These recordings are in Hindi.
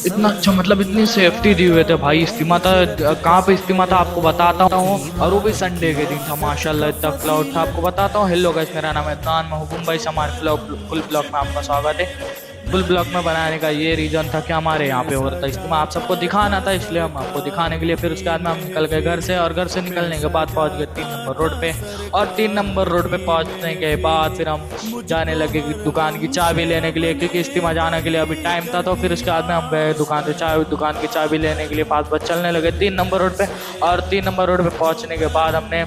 इतना अच्छा मतलब इतनी सेफ्टी दी हुए थे भाई। इस्तीमा था, कहाँ पे इस्तीमा था आपको बताता हूँ, और वो भी संडे के दिन था। माशाल्लाह इतना क्लाउड था, आपको बताता हूँ। हेलो गाइस, मेरा नाम है अदनान, मैं हूँ मुंबई से। हमारे फुल ब्लॉग में आपका स्वागत है। फुल ब्लॉग में बनाने का ये रीज़न था कि हमारे यहाँ पे हो रहा था इज्तिमा, आप सबको दिखाना था, इसलिए हम आपको दिखाने के लिए फिर उसके बाद में हम निकल गए घर से। और घर से निकलने के बाद पहुँच गए 3 नंबर रोड पे। और 3 नंबर रोड पे पहुँचने के बाद फिर हम जाने लगे कि दुकान की चाबी लेने के लिए, क्योंकि इज्तिमा जाने के लिए अभी टाइम था। तो फिर उसके बाद में हम गए दुकान की चाबी लेने के लिए 5 बजे चलने लगे 3 नंबर रोड पे। और 3 नंबर रोड पे पहुँचने के बाद हमने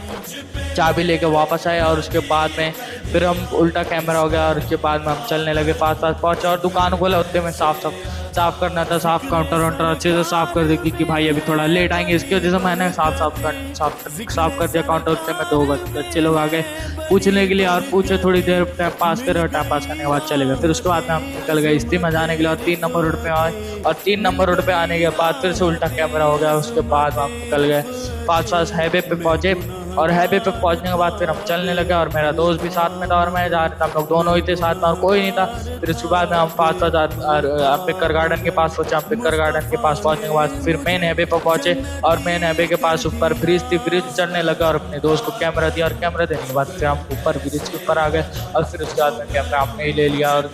चाबी लेके वापस आए, और उसके बाद में फिर हम उल्टा कैमरा हो गया, और उसके बाद में हम चलने लगे, पास पास पहुँचे। और दुकान खोला, उतने में साफ करना था, साफ काउंटर वाउंटर अच्छे से साफ कर दी, क्योंकि भाई अभी थोड़ा लेट आएंगे, इसकी वजह से मैंने साफ कर दिया काउंटर। उतने में 2 बच्चे लोग आ गए पूछने के लिए, और पूछे, थोड़ी देर टाइम पास करे, और टाइम पास करने के बाद चले गए। फिर उसके बाद में हम निकल गए इज्तिमा जाने के लिए, और 3 नंबर रोड पे आए। और 3 नंबर रोड पे आने के बाद फिर से उल्टा कैमरा हो गया। उसके बाद हम निकल गए पास हाईवे पे पहुँचे। और हाईवे पे पहुंचने के बाद फिर हम चलने लगे, और मेरा दोस्त भी साथ में था, और मैं जा रहा था। हम लोग दोनों ही थे साथ में, और कोई नहीं था। फिर उसके बाद में हम पास अम्बेडकर गार्डन के पास पहुंचे। अम्बेडकर गार्डन के पास पहुंचने के बाद फिर मेन हाईवे पर पहुंचे, और मेन हाईवे के पास ऊपर ब्रिज थी, ब्रिज चढ़ने लगा, और अपने दोस्त को कैमरा दिया। और कैमरा देने के बाद फिर हम ऊपर ब्रिज के ऊपर आ गए, और फिर उसके बाद में कैमरा हमने ही ले लिया। और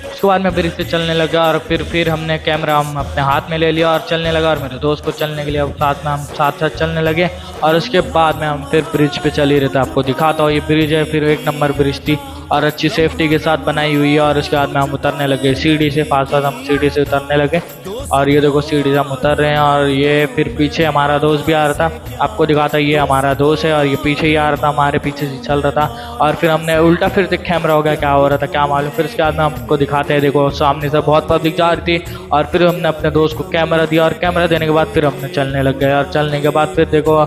उसके बाद मैं ब्रिज से चलने लगा, और फिर हमने कैमरा हम अपने हाथ में ले लिया और चलने लगा। और मेरे दोस्त को चलने के लिए अब साथ में हम साथ चलने लगे। और उसके बाद में हम फिर ब्रिज पे चल ही रहे थे, आपको दिखाता हूँ। ये ब्रिज है, फिर 1 नंबर ब्रिज थी, और अच्छी सेफ्टी के साथ बनाई हुई है। और उसके बाद में हम उतरने लगे सीढ़ी से, पास हम सीढ़ी से उतरने लगे। और ये देखो सीढ़ी से हम उतर रहे हैं, और ये फिर पीछे हमारा दोस्त भी आ रहा था, आपको दिखाता, ये हमारा दोस्त है, और ये पीछे ही आ रहा था, हमारे पीछे से चल रहा था। और फिर हमने उल्टा फिर से कैमरा हो गया, क्या हो रहा था क्या मालूम। फिर उसके बाद में हमको दिखाते हैं, देखो सामने से बहुत पब्लिक जा रही थी। और फिर हमने अपने दोस्त को कैमरा दिया, और कैमरा देने के बाद फिर हमने चलने लग गए। और चलने के बाद फिर देखो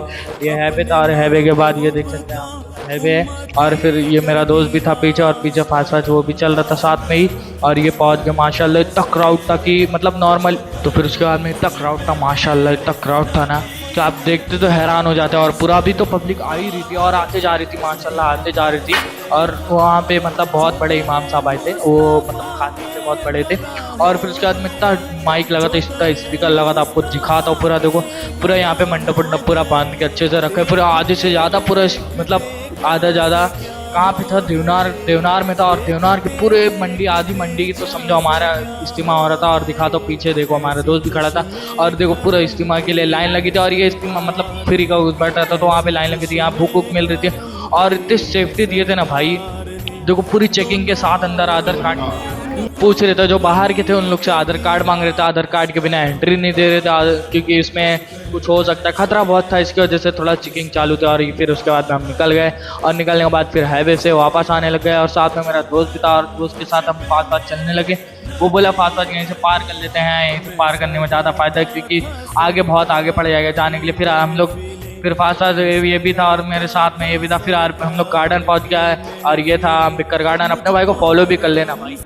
ये हाईवे था, और हाईवे के बाद ये देख सकते हैं आप हाईवे है। और फिर ये मेरा दोस्त भी था पीछे, और पीछे फास्ट फास्ट वो भी चल रहा था साथ में ही। और ये पहुंच गए, माशाल्लाह इतना क्राउड था कि मतलब नॉर्मल। तो फिर उसके बाद में इतना क्राउड था, माशाल्लाह इतना क्राउड था ना कि आप देखते तो हैरान हो जाते। और पूरा भी तो पब्लिक आ ही रही थी, और आते जा रही थी, माशाल्लाह आते जा रही थी। और वहाँ पे मतलब बहुत बड़े इमाम साहब आए थे, वो मतलब खाते से बहुत बड़े थे। और फिर उसके बाद में इतना माइक लगा था, इतना स्पीकर लगा था, आपको दिखाता हूँ पूरा। देखो पूरा यहाँ पे मंडप वंडप पूरा बांध के अच्छे से रखा है, पूरा आधे से ज़्यादा, पूरा मतलब आधा ज़्यादा कहाँ पे था, देवनार में था। और देवनार की पूरे मंडी, आधी मंडी की तो समझो हमारा इज्तिमा हो रहा था। और दिखा तो पीछे देखो हमारा दोस्त भी खड़ा था, और देखो पूरा इज्तिमा के लिए लाइन लगी थी। और ये इज्तिमा मतलब फ्री का बैठ रहा था, तो वहाँ पे लाइन लगी थी, यहाँ भूख वूख मिल रही थी। और इतनी सेफ्टी दिए थे ना भाई, देखो पूरी चेकिंग के साथ अंदर आधार कार्ड पूछ रहे थे, जो बाहर के थे उन लोग से आधार कार्ड मांग रहे थे, आधार कार्ड के बिना एंट्री नहीं दे रहे थे, क्योंकि इसमें कुछ हो सकता है, खतरा बहुत था, इसकी वजह से थोड़ा चेकिंग चालू थी। और फिर उसके बाद हम निकल गए, और निकलने के बाद फिर हाईवे से वापस आने लग गए। और साथ में मेरा दोस्त भी था, और दोस्त के साथ हम फास्ट फास्ट चलने लगे। वो बोला फास्ट फास्ट यहीं से पार कर लेते हैं, यहीं से पार करने में ज़्यादा फायदा है, क्योंकि आगे बहुत आगे पड़ जाएगा जाने के लिए। फिर हम लोग फिर फास्ट फास्ट ये भी था, और मेरे साथ में ये भी था। फिर हम लोग गार्डन पहुंच गया है, और ये था अम्बेडकर गार्डन। अपने भाई को फॉलो भी कर लेना भाई।